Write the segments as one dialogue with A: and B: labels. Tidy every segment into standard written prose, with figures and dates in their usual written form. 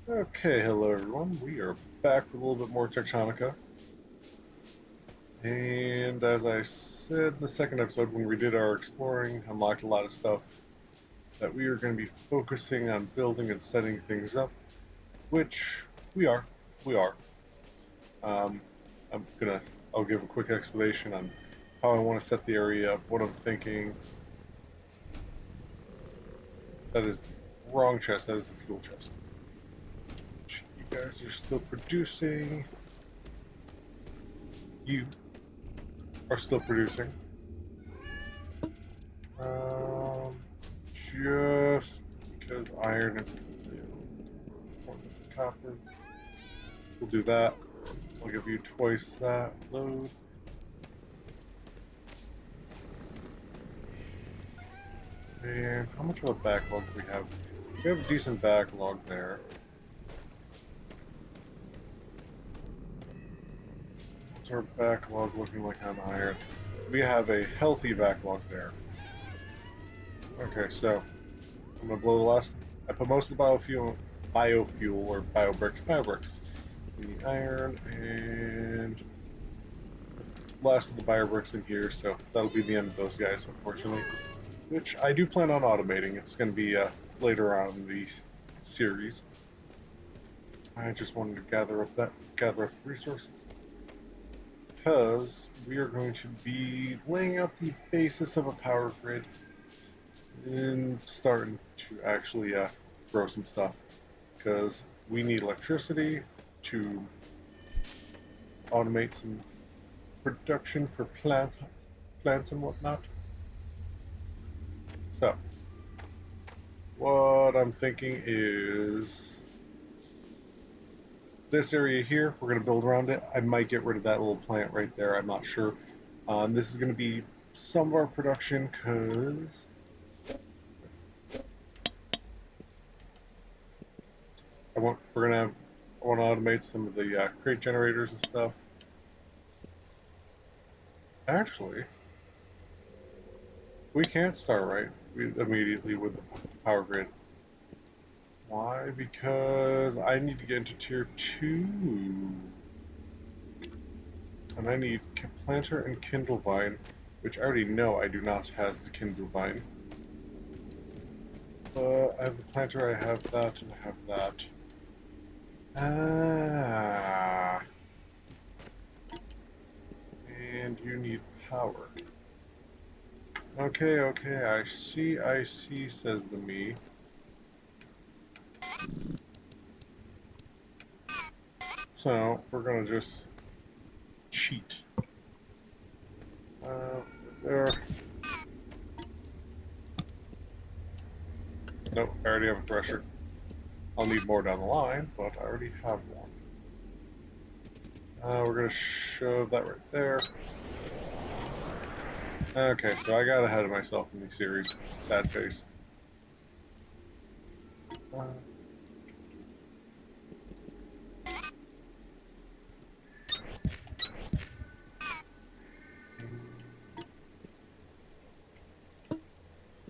A: Okay, hello everyone. We are back with a little bit more Techtonica. And as I said in the second episode, when we did our exploring, unlocked a lot of stuff that we are going to be focusing on building and setting things up, which we are. We are. Um, I'm gonna. I'll give a quick explanation on how I want to set the area up, what I'm thinking. That is the wrong chest. That is the fuel chest. You guys are still producing. You are still producing. Um, just because iron is more than copper. We'll do that. I'll give you twice that load. And how much of a backlog do we have? We have a decent backlog there. What's our backlog looking like on iron? We have a healthy backlog there. Okay, so I'm gonna blow the last. I put most of the biofuel or biobricks in the iron, and last of the biobricks in here. So that'll be the end of those guys, unfortunately. Which I do plan on automating. It's going to be later on in the series. I just wanted to gather up the resources because we are going to be laying out the basis of a power grid and starting to actually grow some stuff because we need electricity to automate some production for plants and whatnot. So what I'm thinking is this area here, we're going to build around it. I might get rid of that little plant right there. I'm not sure. This is going to be some of our production because I want to automate some of the crate generators and stuff. Actually, we can't start immediately with the power grid. Why? Because I need to get into tier 2. And I need planter and kindle vine, which I already know I do not has the kindle vine. But I have the planter, I have that, and I have that. Ah. And you need power. Okay, I see, says the me. So, we're gonna just cheat. There. Nope, I already have a thresher. I'll need more down the line, but I already have one. We're gonna shove that right there. Okay, so I got ahead of myself in the series. Sad face. Uh,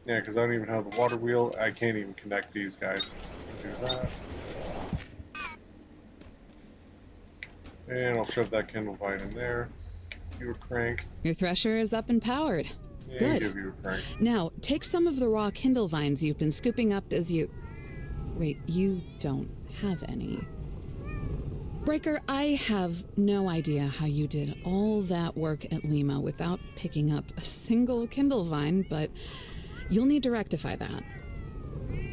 A: yeah, because I don't even have the water wheel. I can't even connect these guys. Do that. And I'll shove that kindle vine in there. Give you a crank.
B: Your thresher is up and powered.
A: And
B: Good.
A: give you a crank.
B: Now, take some of the raw kindle vines you've been scooping up as you... Wait, you don't have any. Breaker, I have no idea how you did all that work at Lima without picking up a single kindle vine, but you'll need to rectify that.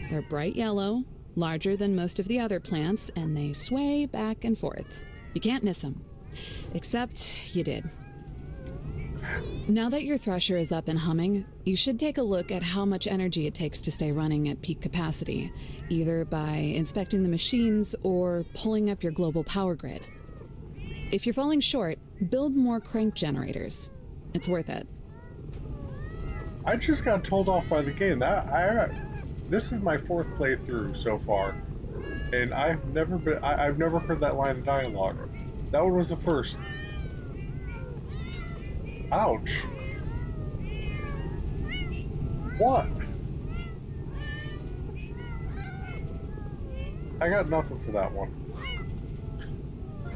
B: They're bright yellow, larger than most of the other plants, and they sway back and forth. You can't miss them. Except you did. Now that your thresher is up and humming, you should take a look at how much energy it takes to stay running at peak capacity, either by inspecting the machines or pulling up your global power grid. If you're falling short, build more crank generators. It's worth it.
A: I just got told off by the game. This is my 4th playthrough so far, and I've never heard that line of dialogue. That one was the first. Ouch. What? I got nothing for that one.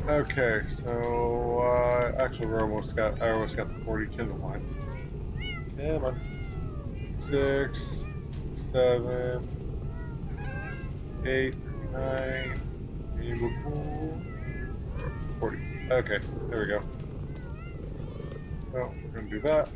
A: Okay, so actually, I almost got the 40 Kindle line. Come on. 6, 7, 8, 9, able 40. Okay, there we go. So we're gonna do that.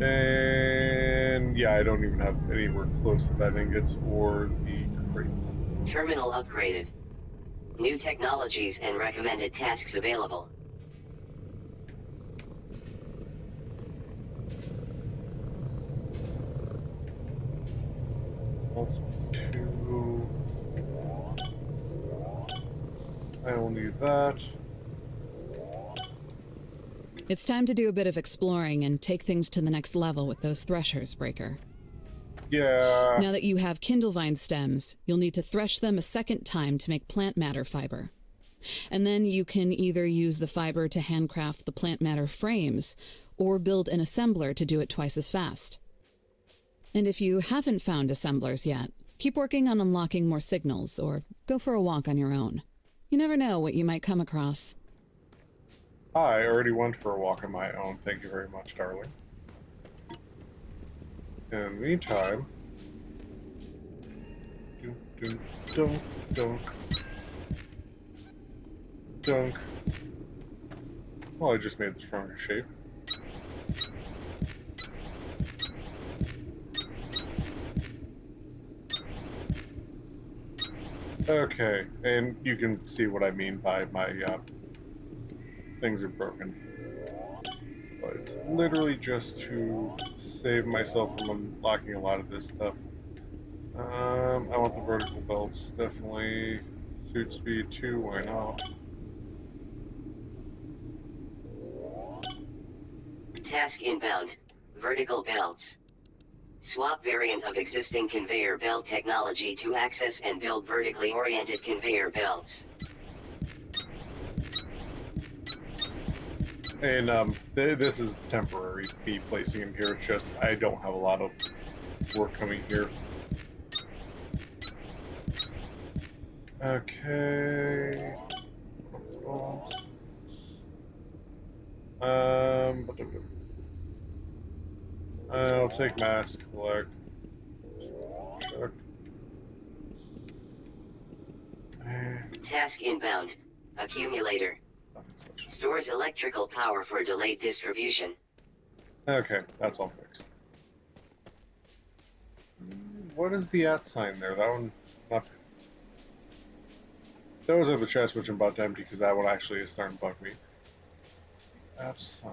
A: And yeah, I don't even have anywhere close to that ingots or the crate.
C: Terminal upgraded. New technologies and recommended tasks available.
A: Also, 2. I will need that.
B: It's time to do a bit of exploring and take things to the next level with those threshers, Breaker.
A: Yeah.
B: Now that you have Kindlevine stems, you'll need to thresh them a second time to make plant matter fiber. And then you can either use the fiber to handcraft the plant matter frames, or build an assembler to do it twice as fast. And if you haven't found assemblers yet, keep working on unlocking more signals, or go for a walk on your own. You never know what you might come across.
A: I already went for a walk on my own. Thank you very much, darling. In the meantime, dunk, dunk, dunk, dunk. Well, I just made the stronger shape. Okay, and you can see what I mean by my things are broken. But it's literally just to save myself from unlocking a lot of this stuff. I want the vertical belts, definitely. Suit speed 2, why not?
C: Task inbound. Vertical belts. Swap variant of existing conveyor belt technology to access and build vertically oriented conveyor belts.
A: And this is temporary, me placing him here. It's just I don't have a lot of work coming here. Okay. I'll take mass collect. Check.
C: Task inbound. Accumulator. Stores electrical power for delayed distribution.
A: Okay, that's all fixed. What is the @ sign there? That one, not. Those are the chests which I'm about to empty because that one actually is starting to bug me. @ sign.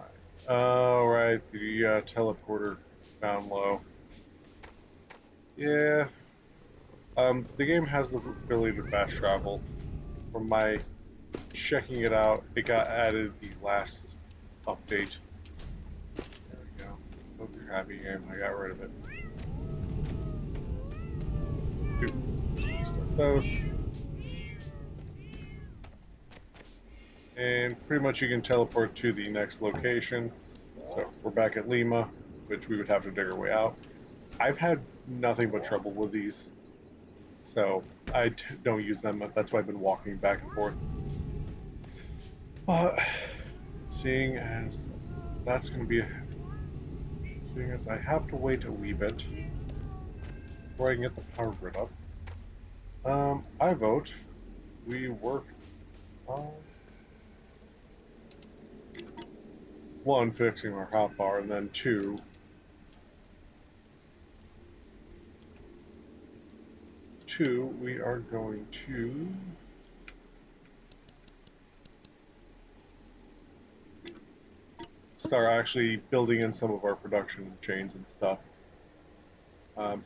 A: Oh, right, the teleporter down low. Yeah. The game has the ability to fast travel. From my checking it out, it got added the last update. There we go. Hope you're happy, game. I got rid of it. Start those. And pretty much you can teleport to the next location. So we're back at Lima, which we would have to dig our way out. I've had nothing but trouble with these, so I don't use them. That's why I've been walking back and forth. But seeing as that's going to be, seeing as I have to wait a wee bit before I can get the power grid up, I vote we work on 1, fixing our hotbar, and then 2, we are going to start actually building in some of our production chains and stuff.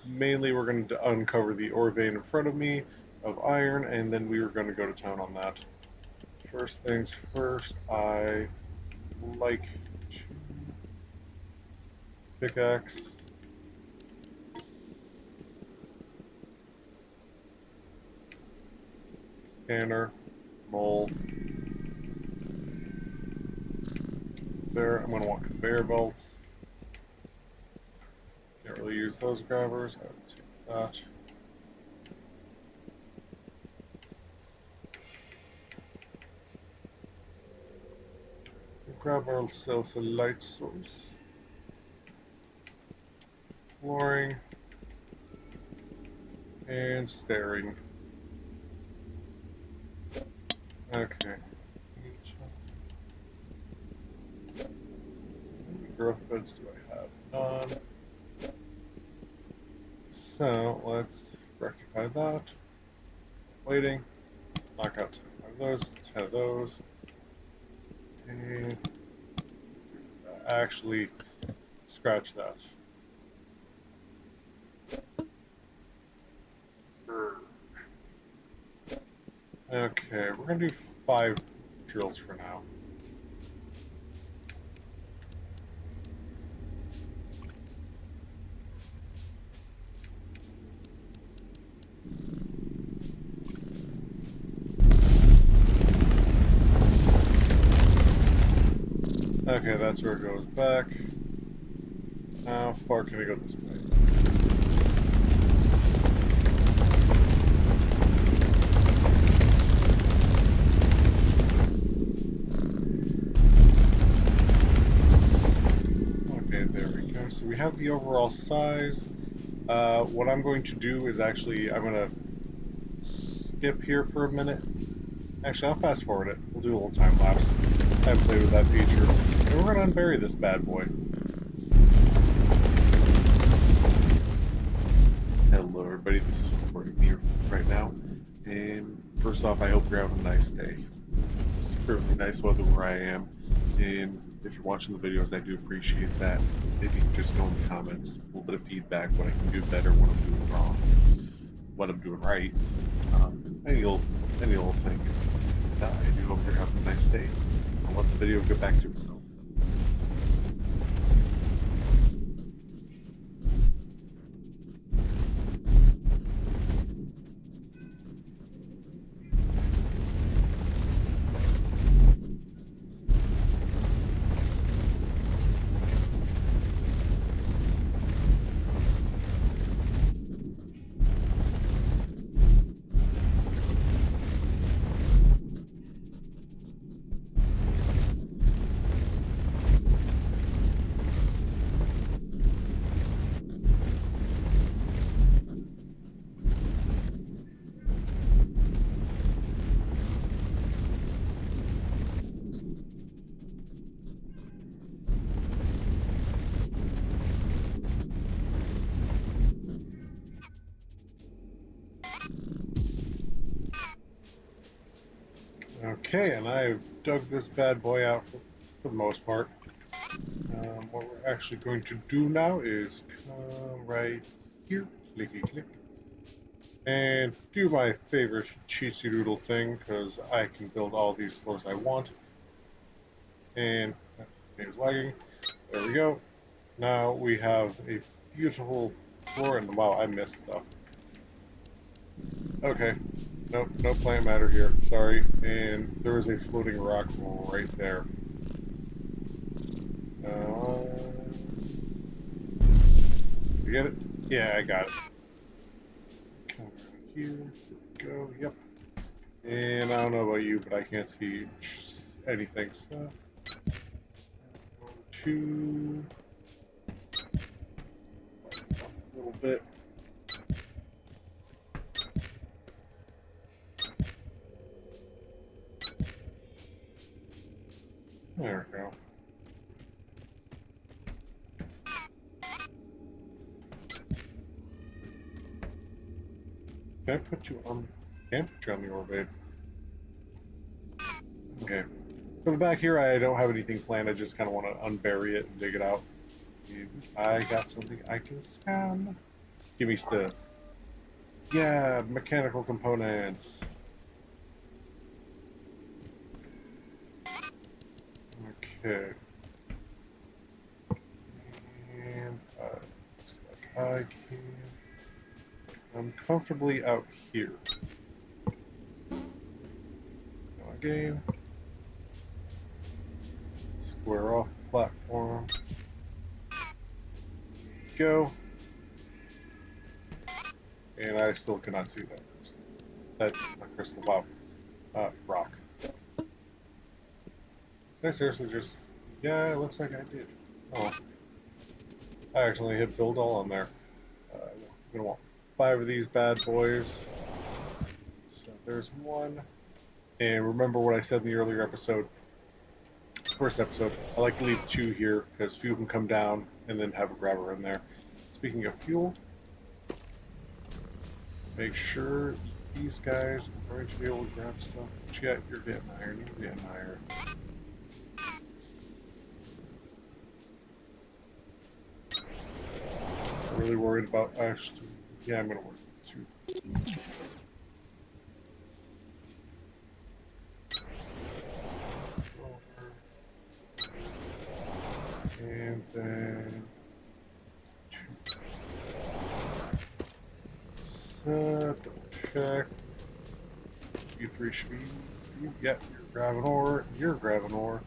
A: Mainly we're going to uncover the ore vein in front of me of iron, and then we are going to go to town on that. First things first, I like to pickaxe. Scanner, mold. there. I'm going to want conveyor belts. Can't really use those grabbers. I would take that. Grab ourselves a light source. Flooring. And staring. Okay. How many growth beds do I have? None. So let's rectify that. Waiting. Knock out 10 of those, 10 of those. And actually scratch that. Okay, we're gonna do 5 drills for now. Okay, that's where it goes back. How far can we go this way? Okay, there we go. So we have the overall size. What I'm going to do is actually, I'm going to skip here for a minute. Actually, I'll fast forward it. We'll do a little time lapse. I haven't played with that feature. And we're going to unbury this bad boy. Hello everybody, this is me right now. And first off, I hope you're having a nice day. It's certainly nice weather where I am. And if you're watching the videos, I do appreciate that. If you can just know in the comments a little bit of feedback, what I can do better, what I'm doing wrong, what I'm doing right. Any little thing. I do hope you're having a nice day. I'll let the video get back to itself. Okay, and I've dug this bad boy out for the most part. What we're actually going to do now is come right here, clicky click, and do my favorite cheatsy doodle thing, because I can build all these floors I want. And it is lagging. There we go. Now we have a beautiful floor, and wow, I missed stuff. Okay. Nope, no plant matter here. Sorry. And there is a floating rock right there. You get it? Yeah, I got it. Come around here. Here we go. Yep. And I don't know about you, but I can't see anything. So, 2. A little bit. There we go. Can I put you on? Can't put you on the orbit. Okay. For the back here, I don't have anything planned. I just kind of want to unbury it and dig it out. I got something I can scan. Give me stuff. Yeah, mechanical components. Okay. And looks like I can. I'm comfortably out here. Again. Square off platform. Go. And I still cannot see that. That's my crystal wow. Rock. Did I seriously just... Yeah, it looks like I did. Oh. I actually hit build all on there. I'm going to want 5 of these bad boys. So there's one. And remember what I said in the earlier episode, first episode, I like to leave 2 here because fuel can come down and then have a grabber in there. Speaking of fuel, make sure these guys are going to be able to grab stuff. What you got? You're getting iron. You're getting iron. I'm really worried about actually. Yeah, I'm going to work with 2. And then double check. Ep.3 should be. Yep, you're grabbing ore, you're grabbing ore,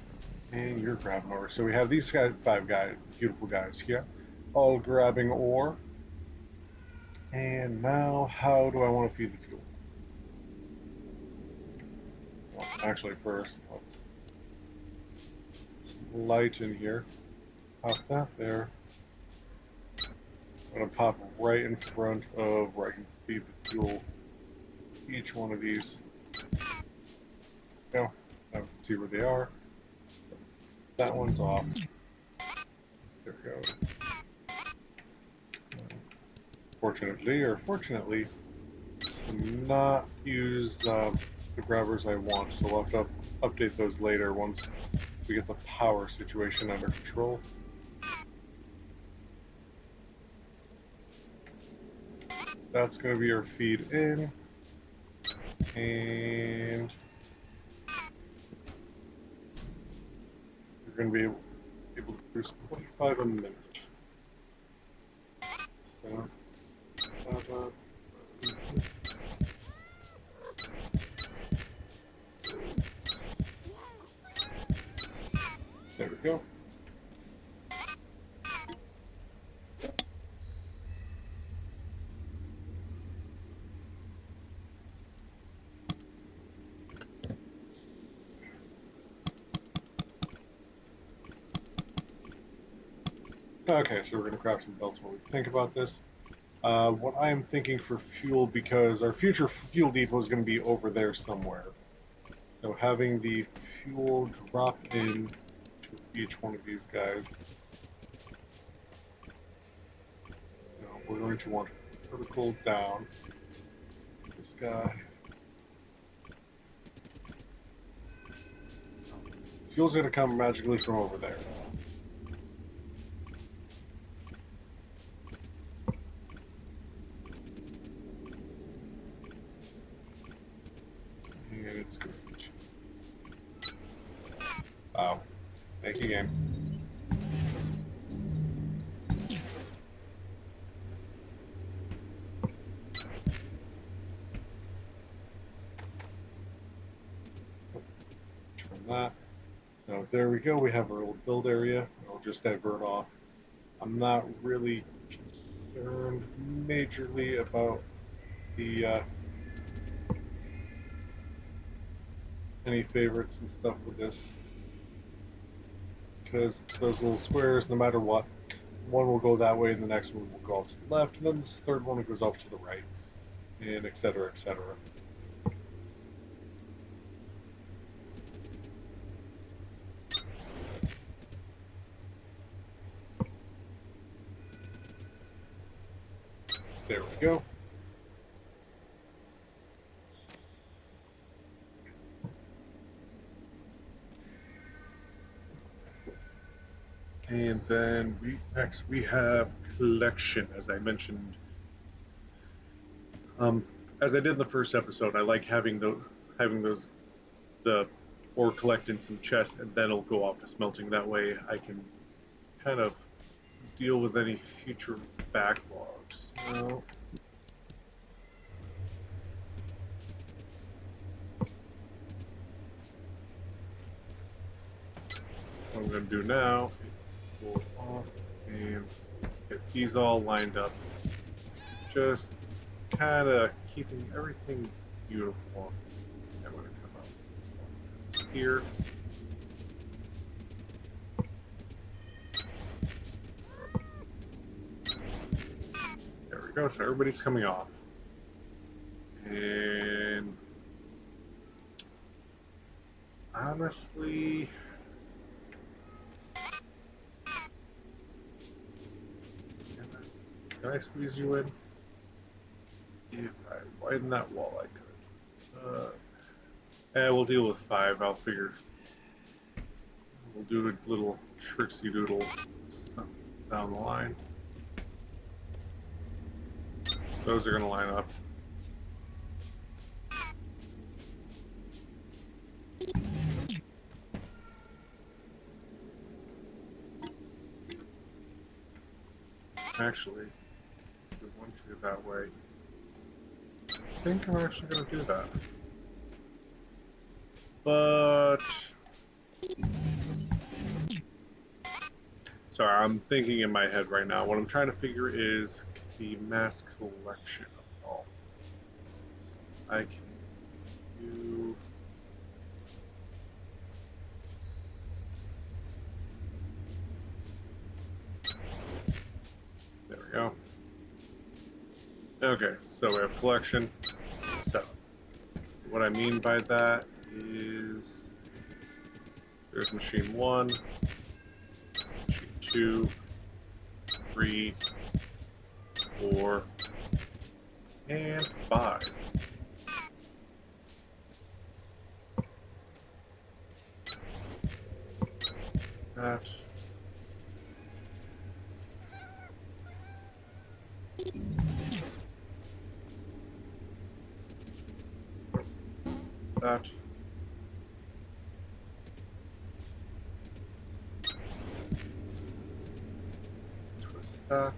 A: and you're grabbing ore. So we have these guys, 5 guys, beautiful guys here, all grabbing ore. And now, how do I want to feed the fuel? Well, actually, first, let's light in here. Pop that there. I'm going to pop right in front of where I can feed the fuel. Each one of these. Go. I can see where they are. So that one's off. There we go. Fortunately, or fortunately, not use the grabbers I want, so we'll have to update those later once we get the power situation under control. That's going to be our feed in, and we're going to be able to produce 25 a minute. So, there we go. Okay, so we're going to craft some belts while we think about this. What I'm thinking for fuel, because our future fuel depot is going to be over there somewhere. So having the fuel drop in to each one of these guys. We're going to want vertical down. This guy. Fuel's going to come magically from over there. And it's good. Wow. Thank you, game. Turn that. So there we go. We have our little build area. I'll just divert off. I'm not really concerned majorly about the any favorites and stuff with this, because those little squares, no matter what, one will go that way and the next one will go off to the left, and then this third one goes off to the right, and etc., etc. There we go. And then next we have collection, as I mentioned. As I did in the first episode, I like having the ore collect in some chests, and then it'll go off to smelting. That way I can kind of deal with any future backlogs. So, what I'm going to do now is pull off and get these all lined up. Just kind of keeping everything uniform. I'm going to come up here. There we go. So everybody's coming off. And honestly, can I squeeze you in? If I widen that wall, I could. We'll deal with 5. I'll figure. We'll do a little tricksy doodle down the line. Those are going to line up. Actually, we want to do it that way. I think I'm actually going to do that. But sorry, I'm thinking in my head right now. What I'm trying to figure is the mass collection of all. So I can do. There we go. Okay, so we have collection. So what I mean by that is there's machine 1, machine 2, 3, 4, and 5. That. That. Twist that.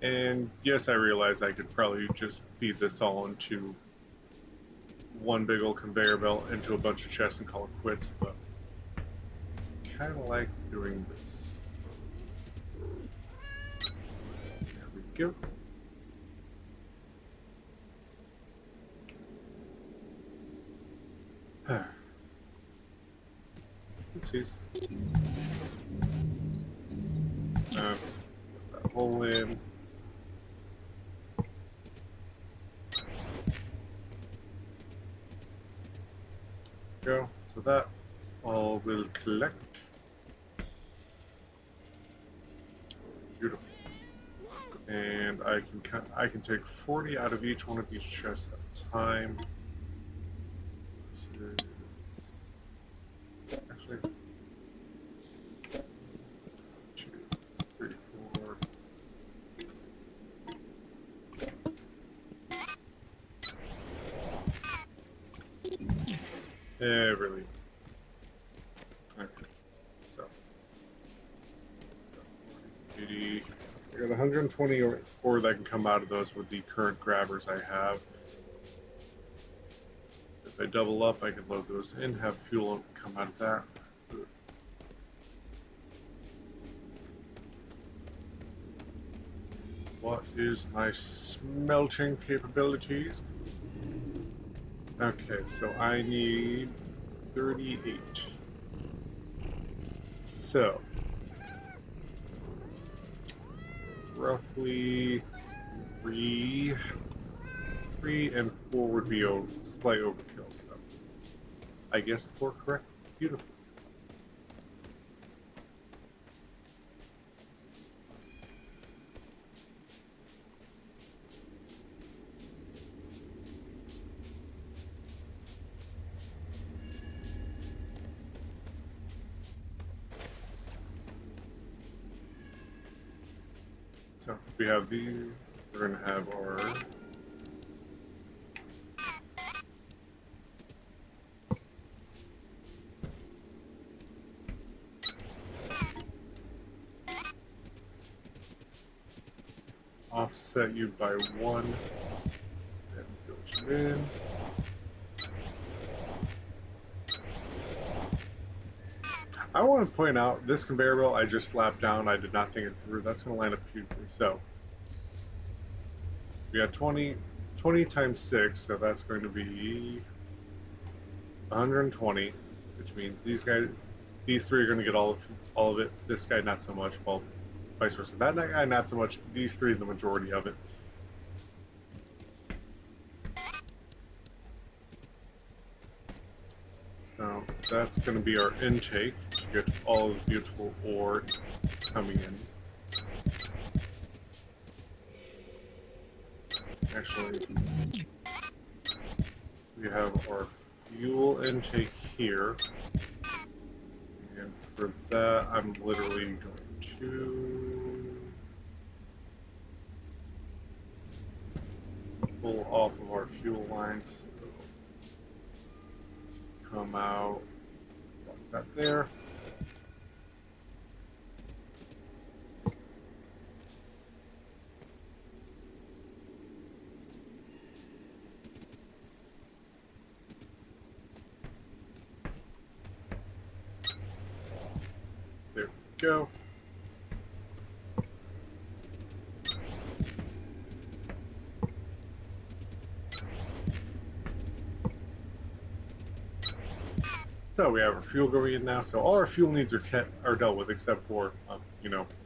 A: And yes, I realize I could probably just feed this all into one big old conveyor belt into a bunch of chests and call it quits, but I kind of like doing this. There we go. Oopsies. Put that hole in. Go. So that all will collect. Beautiful. And I can take 40 out of each one of these chests at a time. Actually, 2, 3, 4. Really. Okay. So. 80. I got 120 ore that can come out of those with the current grabbers I have. If I double up, I can load those in, have fuel come out of that. What is my smelting capabilities? Okay, so I need 38. So, roughly 3 and 4 would be a slight overkill. So, I guess 4 correct. Beautiful. So we have these. We're going to have our offset you by 1, and build you in. I want to point out this conveyor belt I just slapped down. I did not think it through. That's going to line up beautifully. So we got 20 times 6, so that's going to be 120, which means these 3 are going to get all of it. This guy not so much. Well, vice versa. That guy not so much. These 3 the majority of it. So that's going to be our intake to get all the beautiful ore coming in. Actually, we have our fuel intake here. And for that, I'm literally going to pull off of our fuel lines. Come out like that there. There we go. So we have our fuel going in now. So all our fuel needs are dealt with, except for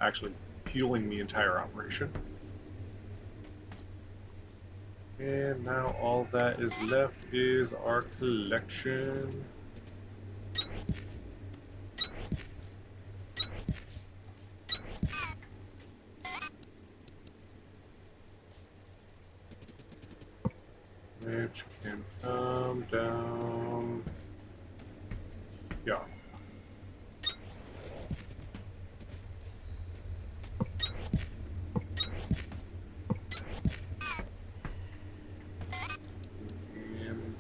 A: actually fueling the entire operation. And now all that is left is our collection. Which can come down. Yeah. And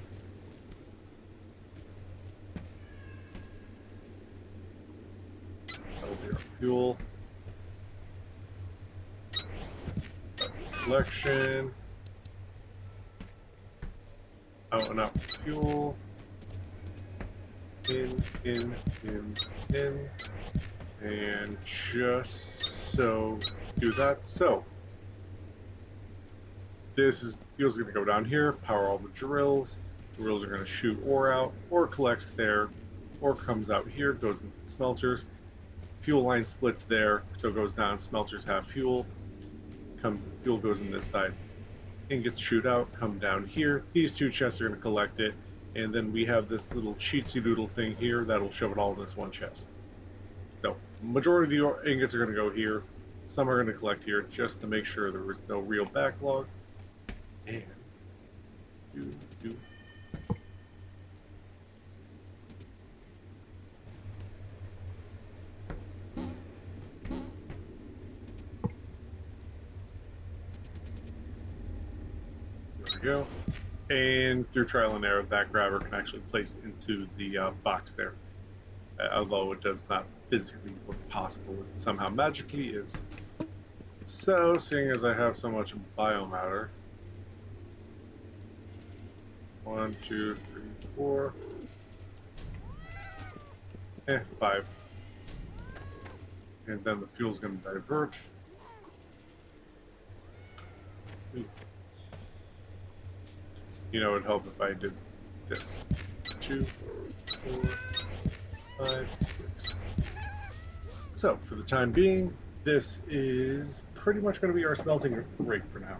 A: that'll be our fuel. Collection. Out and out fuel. In, and just so do that. So fuel's going to go down here, power all the drills. Drills are going to shoot ore out, ore collects there, ore comes out here, goes into the smelters. Fuel line splits there, so it goes down. Smelters have fuel. Fuel goes in this side. Ingots shoot out, come down here. These 2 chests are going to collect it. And then we have this little cheatsy doodle thing here that'll shove it all in this one chest. So, majority of the ingots are going to go here. Some are going to collect here just to make sure there is no real backlog. And do. There we go. And through trial and error, that grabber can actually place into the box there. Although it does not physically look possible, it somehow magically is. So, seeing as I have so much biomatter, 1, 2, 3, 4, 5. And then the fuel's going to divert. It'd help if I did this. 2, 4, 5, 6. So, for the time being, this is pretty much going to be our smelting rig for now.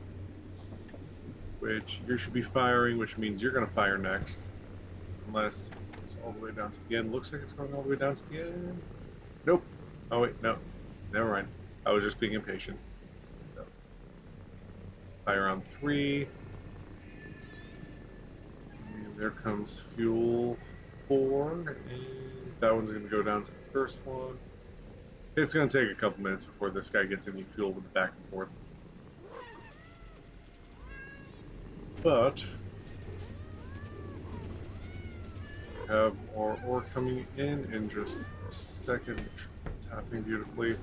A: Which you should be firing, which means you're going to fire next. Unless it's all the way down to the end. Looks like it's going all the way down to the end. Nope. Oh, wait, no. Never mind. I was just being impatient. So, fire on 3. There comes fuel 4, and that one's going to go down to the first one. It's going to take a couple minutes before this guy gets any fuel with the back and forth. But we have our ore coming in just a second. It's happening beautifully.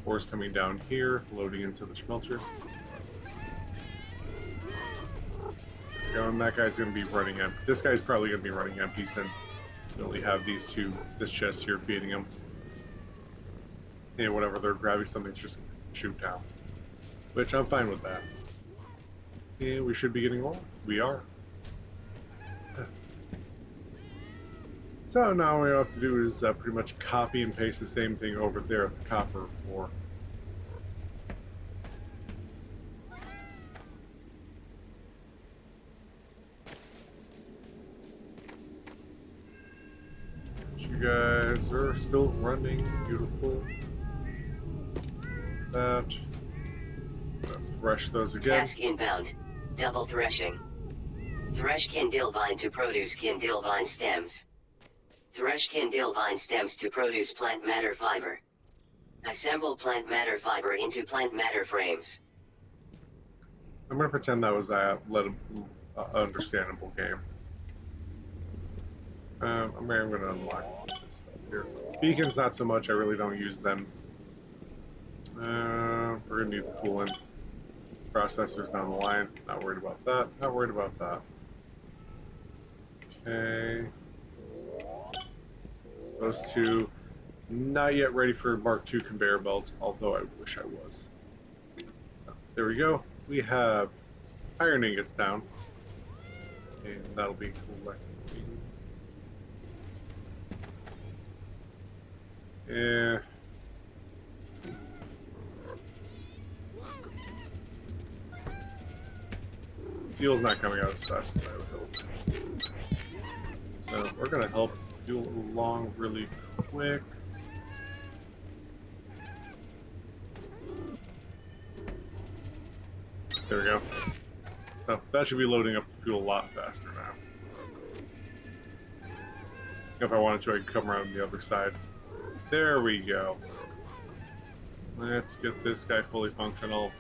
A: Ores coming down here, loading into the smelters. And that guy's going to be running empty. This guy's probably going to be running empty since we only have this chest here feeding him. And whatever they're grabbing, something's just going to shoot down. Which I'm fine with that. And we should be getting along. We are. So now all we have to do is pretty much copy and paste the same thing over there at the copper ore. You guys are still running. Beautiful. That. Thresh those again.
C: Task inbound. Double threshing. Thresh Kindilvine to produce Kindilvine stems. Thresh Kindilvine stems to produce plant matter fiber. Assemble plant matter fiber into plant matter frames.
A: I'm going to pretend that was that understandable game. I'm going to unlock this stuff here. Beacons, not so much. I really don't use them. We're going to need the coolant. Processors down the line. Not worried about that. Not worried about that. Okay. Those two. Not yet ready for Mark II conveyor belts, although I wish I was. So, there we go. We have iron ingots down. And that'll be collecting. Yeah. Fuel's not coming out as fast as I would hope. So we're gonna help fuel along really quick. There we go. So that should be loading up the fuel a lot faster now. If I wanted to, I could come around the other side. There we go. Let's get this guy fully functional.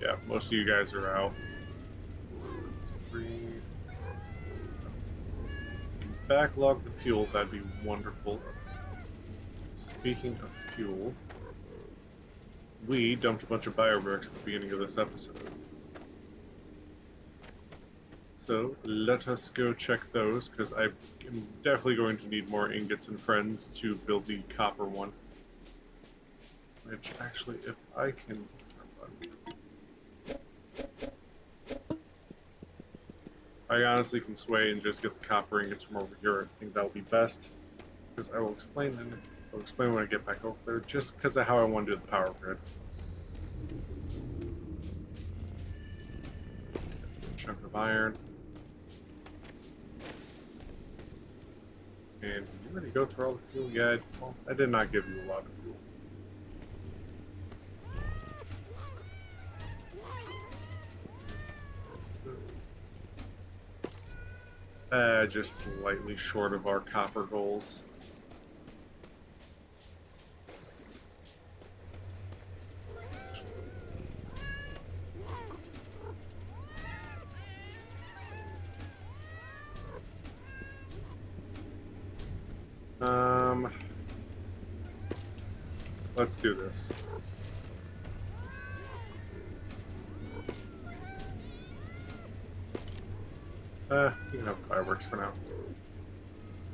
A: Yeah, most of you guys are out. 3. Backlog the fuel, that'd be wonderful. Speaking of fuel, we dumped a bunch of biobricks at the beginning of this episode. So let us go check those, because I'm definitely going to need more ingots and friends to build the copper one. Which actually, if I can... I honestly can sway and just get the copper ingots from over here. I think that will be best, because I will explain when I get back over there, just because of how I want to do the power grid. Chunk of iron. And you ready to go through all the fuel? Yeah, well, I did not give you a lot of fuel. Just slightly short of our copper goals. Let's do this. You can have fireworks for now.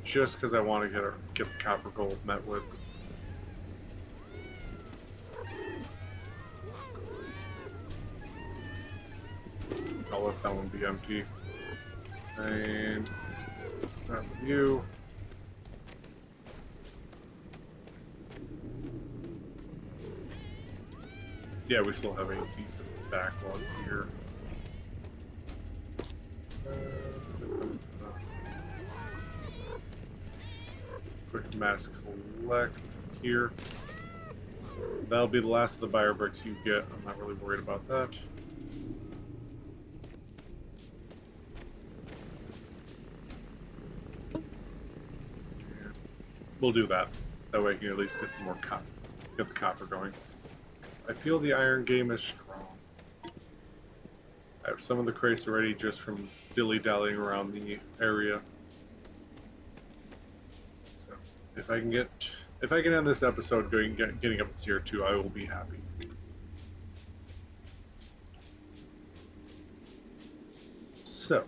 A: Just because I want to get the copper gold met with. I'll let that one be empty. And that with you. Yeah, we still have a decent backlog here. Quick mass collect here. That'll be the last of the bio bricks you get. I'm not really worried about that. And we'll do that. That way I can at least get some more copper. Get the copper going. I feel the iron game is strong. I have some of the crates already just from dilly-dallying around the area. So, if I can get If I can end this episode getting up to tier 2, I will be happy. So,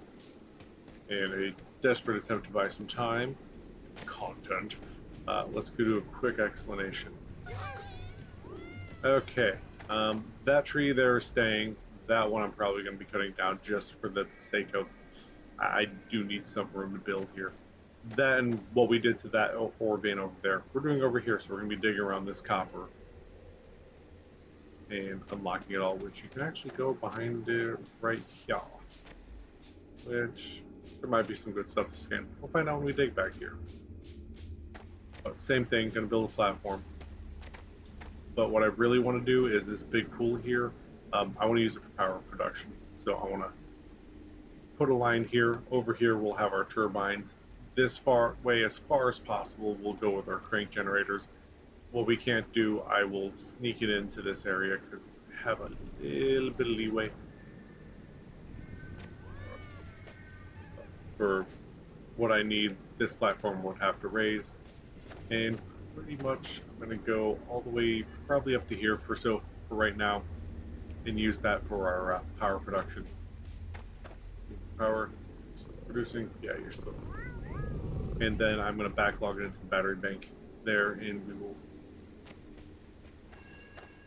A: in a desperate attempt to buy some time, content, let's go do a quick explanation. Okay, that tree there is staying. That one I'm probably going to be cutting down just for the sake of I do need some room to build here. Then what we did to that ore vein over there, we're doing over here. So we're going to be digging around this copper and unlocking it all, which you can actually go behind it right here. Which there might be some good stuff to scan. We'll find out when we dig back here. But same thing, going to build a platform. But what I really want to do is this big pool here. I want to use it for power production. So I want to put a line here. Over here we'll have our turbines. This far as possible, we'll go with our crank generators. What we can't do, I will sneak it into this area because I have a little bit of leeway. For what I need, this platform would have to raise. And pretty much I'm going to go all the way probably up to here for right now and use that for our power production. Power, still producing? Yeah, you're still. And then I'm going to backlog it into the battery bank there, and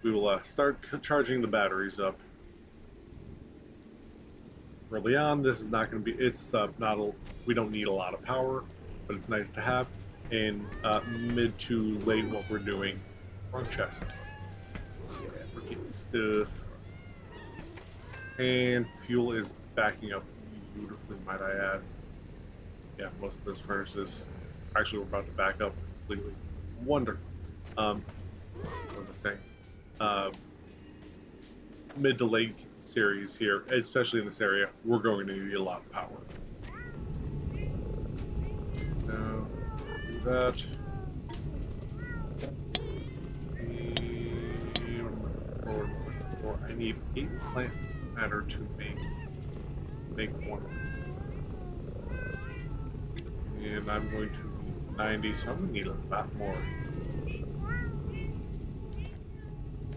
A: we will start charging the batteries up. Early on, this is not going to be. It's we don't need a lot of power, but it's nice to have. And mid to late, what we're doing, wrong chest. Yeah, we're getting stuff. And fuel is backing up beautifully, might I add. Yeah, most of those furnaces. Actually, we're about to back up completely. Wonderful. What was I saying? Mid to late series here, especially in this area, we're going to need a lot of power. So, do that. I need 8 plant matter to make one. And I'm going to need 90, so I'm going to need a lot more.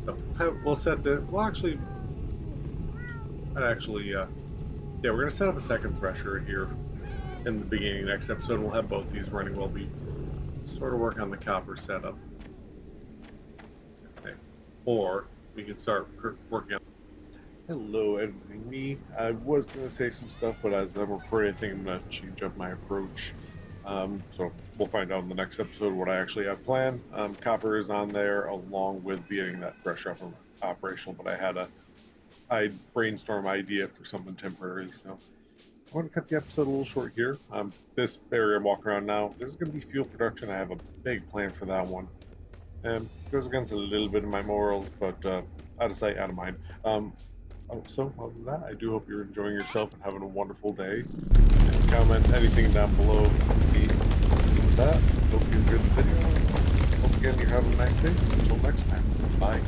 A: So we'll set the. Well, actually, yeah, we're going to set up a second thresher here in the beginning of the next episode. We'll have both these running while we sort of work on the copper setup. Okay. Or we can start working on. Hello, editing me. I was going to say some stuff, but as I'm recording, I think I'm going to change up my approach. So we'll find out in the next episode what I actually have planned. Copper is on there along with getting that thresher up operational, but I brainstorm idea for something temporary. So I want to cut the episode a little short here. This area I'm walking around now, this is going to be fuel production. I have a big plan for that one. Goes against a little bit of my morals, but out of sight, out of mind. So, other than that, I do hope you're enjoying yourself and having a wonderful day. Comment anything down below. With that, hope you enjoyed the video. Hope again you're having a nice day. Until next time, bye.